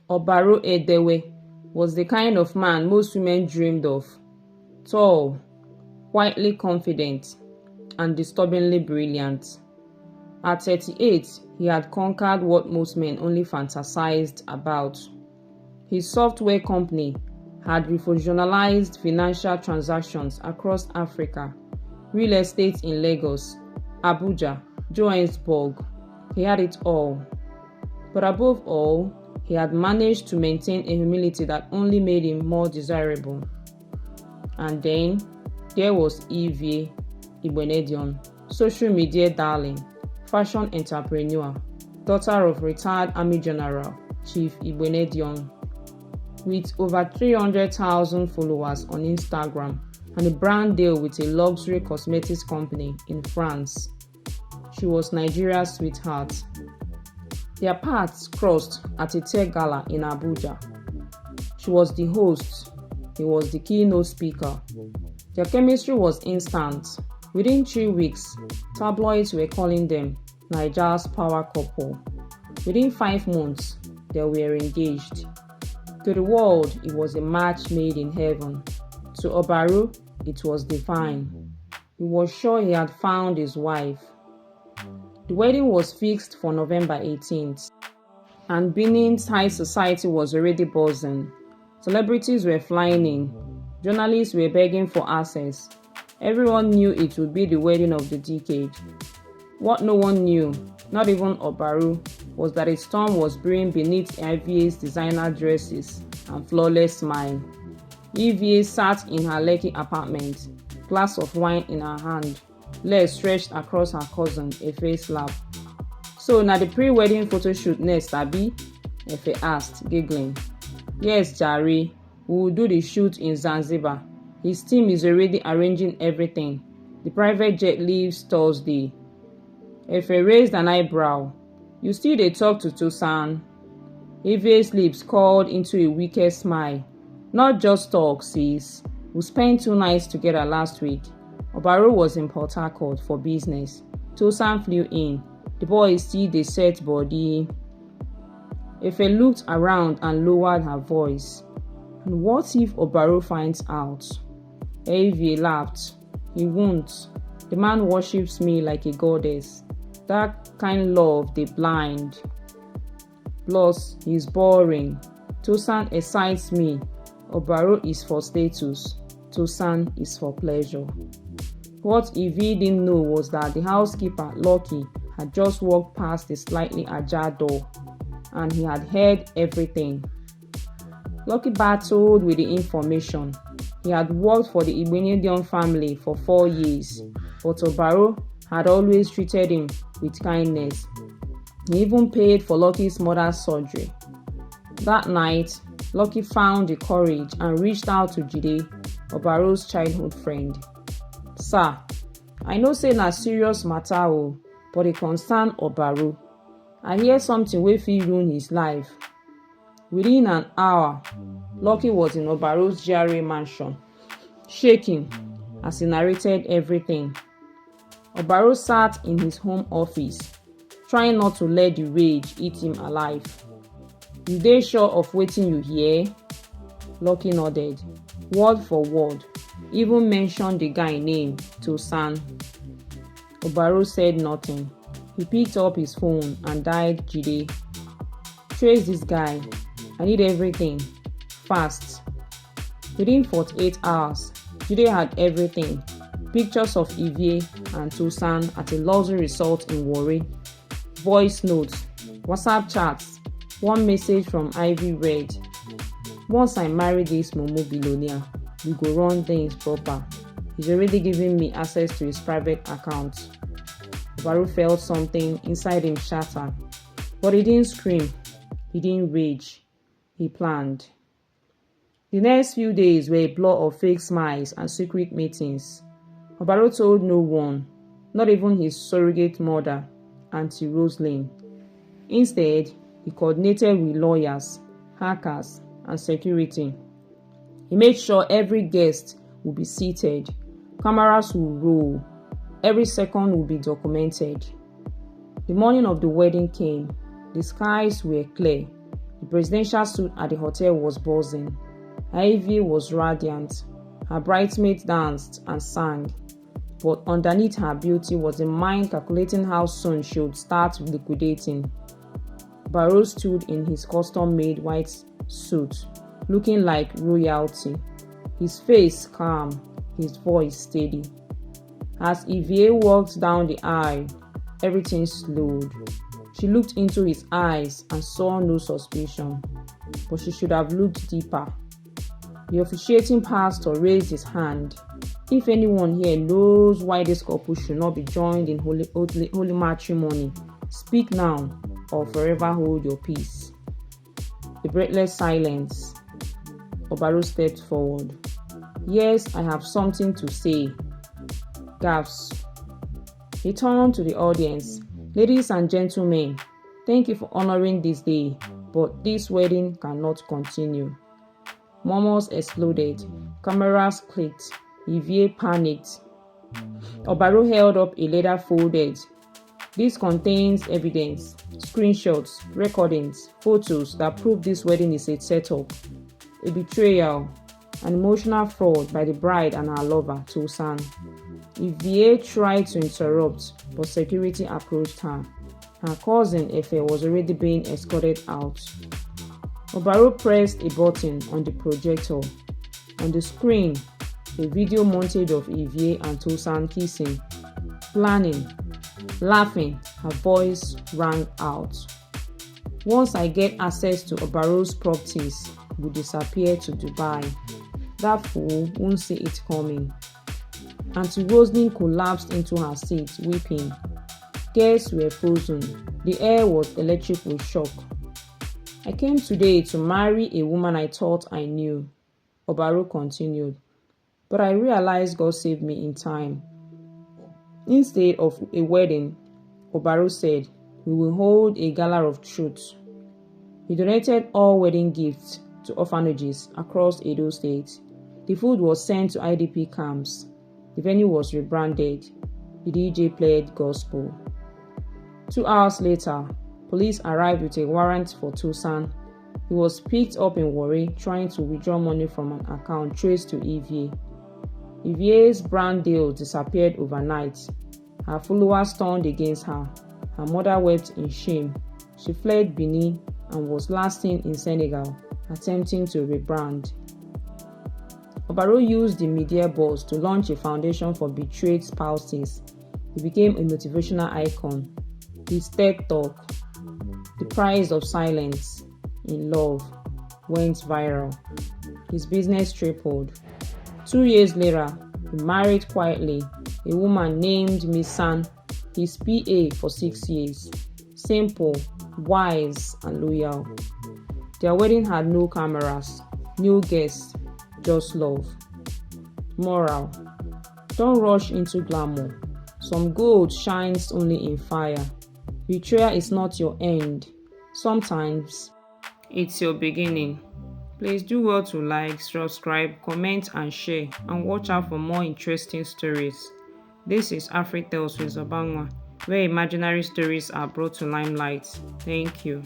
Obaro Edewe was the kind of man most women dreamed of. Tall, quietly confident, and disturbingly brilliant. At 38, he had conquered what most men only fantasized about. His software company had revolutionized financial transactions across Africa, real estate in Lagos, Abuja, Johannesburg. He had it all. But above all, he had managed to maintain a humility that only made him more desirable. And then there was Evie Igbenedion, social media darling, fashion entrepreneur, daughter of retired Army General Chief Igbenedion. With over 300,000 followers on Instagram and a brand deal with a luxury cosmetics company in France, she was Nigeria's sweetheart. Their paths crossed at a tech gala in Abuja. She was the host, he was the keynote speaker. Their chemistry was instant. Within 3 weeks, tabloids were calling them Nigeria's power couple. Within 5 months, they were engaged. To the world, it was a match made in heaven. To Obaro, it was divine. He was sure he had found his wife. The wedding was fixed for November 18th, and Benin's high society was already buzzing. Celebrities were flying in. Journalists were begging for access. Everyone knew it would be the wedding of the decade. What no one knew, not even Obaro, was that a storm was brewing beneath Evie's designer dresses and flawless smile. Evie sat in her Lekki apartment, glass of wine in her hand, legs stretched across her cousin, Efe's lap. "So now the pre-wedding photo shoot next, abi?" Efe asked, giggling. "Yes, Jare, we will do the shoot in Zanzibar. His team is already arranging everything. The private jet leaves Thursday." Efe raised an eyebrow. "You still dey talk to Tosan?" Evie's lips curled into a wicked smile. "Not just talk, sis. We spent 2 nights together last week. Obaro was in Port Harcourt for business. Tosan flew in. The boy still dey set body." Efe looked around and lowered her voice. "And what if Obaro finds out?" Evie laughed. "He won't. The man worships me like a goddess. That kind love dey blind. Plus, he's boring. Tosan excites me. Obaro is for status. Tosan is for pleasure." What Evie didn't know was that the housekeeper, Lucky, had just walked past the slightly ajar door, and he had heard everything. Lucky battled with the information. He had worked for the Igbenedion family for 4 years, but Obaro had always treated him with kindness. He even paid for Lucky's mother's surgery. That night, Lucky found the courage and reached out to Jide, Obaro's childhood friend. "Sir, I know say na serious matter o, but e concern Obaro. I hear something wey fit ruin his life." Within an hour, Lucky was in Obaro's GRA mansion, shaking as he narrated everything. Obaro sat in his home office, trying not to let the rage eat him alive. "You dey sure of wetin you hear?" Lucky nodded, word for word, even mentioned the guy name, Tosan. Obaro said nothing. He picked up his phone and dialed Jide. "Trace this guy. I need everything. Fast." Within 48 hours, Jide had everything. Pictures of Evie and Tosan at a luxury resort in Warri. Voice notes, WhatsApp chats. One message from Ivy read, "Once I marry this Momo billionaire, we go run things proper. He's already giving me access to his private account." Obaro felt something inside him shatter, but he didn't scream. He didn't rage. He planned. The next few days were a blur of fake smiles and secret meetings. Obaro told no one, not even his surrogate mother, Auntie Roselyn. Instead, he coordinated with lawyers, hackers, and security. He made sure every guest would be seated, cameras would roll, every second would be documented. The morning of the wedding came. The skies were clear, The presidential suite at the hotel was buzzing. Ivy was radiant. Her bridesmaids danced and sang. But underneath her beauty was a mind calculating how soon she would start liquidating. Barrow stood in his custom-made white suit, looking like royalty. His face calm, his voice steady. As Evie walked down the aisle, everything slowed. She looked into his eyes and saw no suspicion, but she should have looked deeper. The officiating pastor raised his hand. If anyone here knows why this couple should not be joined in holy matrimony, speak now or forever hold your peace. A breathless silence. Obaro stepped forward. Yes, I have something to say. Gasp. He turned to the audience. Ladies and gentlemen, thank you for honoring this day, but this wedding cannot continue. Murmurs exploded. Cameras clicked. Evie panicked. Obaro held up a letter folded. This contains evidence, screenshots, recordings, photos that prove this wedding is a setup, a betrayal, an emotional fraud by the bride and her lover, Tosan. Evie tried to interrupt, but security approached her. Her cousin, Efe, was already being escorted out. Obaro pressed a button on the projector. On the screen, a video montage of Evie and Tosan kissing, planning, laughing. Her voice rang out. Once I get access to Obaro's properties, we'll disappear to Dubai. That fool won't see it coming. Auntie Roslyn collapsed into her seat, weeping. Guests were frozen. The air was electric with shock. I came today to marry a woman I thought I knew, Obaro continued. But I realized God saved me in time. Instead of a wedding, Obaro said, we will hold a gala of truth. He donated all wedding gifts to orphanages across Edo State. The food was sent to IDP camps. The venue was rebranded. The DJ played gospel. 2 hours later, police arrived with a warrant for Tosan. He was picked up in Warri trying to withdraw money from an account traced to Evie. Evie's brand deal disappeared overnight. Her followers turned against her. Her mother wept in shame. She fled Benin and was last seen in Senegal, attempting to rebrand. Obaro used the media buzz to launch a foundation for betrayed spouses. He became a motivational icon. His TED Talk, The Price of Silence in Love, went viral. His business tripled. 2 years later, he married quietly a woman named Miss San, his PA for 6 years. Simple, wise, and loyal. Their wedding had no cameras, no guests, just love. Moral: don't rush into glamour. Some gold shines only in fire. Betrayal is not your end. Sometimes it's your beginning. Please do well to like, subscribe, comment, and share, and watch out for more interesting stories. This is Afritales with Obangwa, where imaginary stories are brought to limelight. Thank you.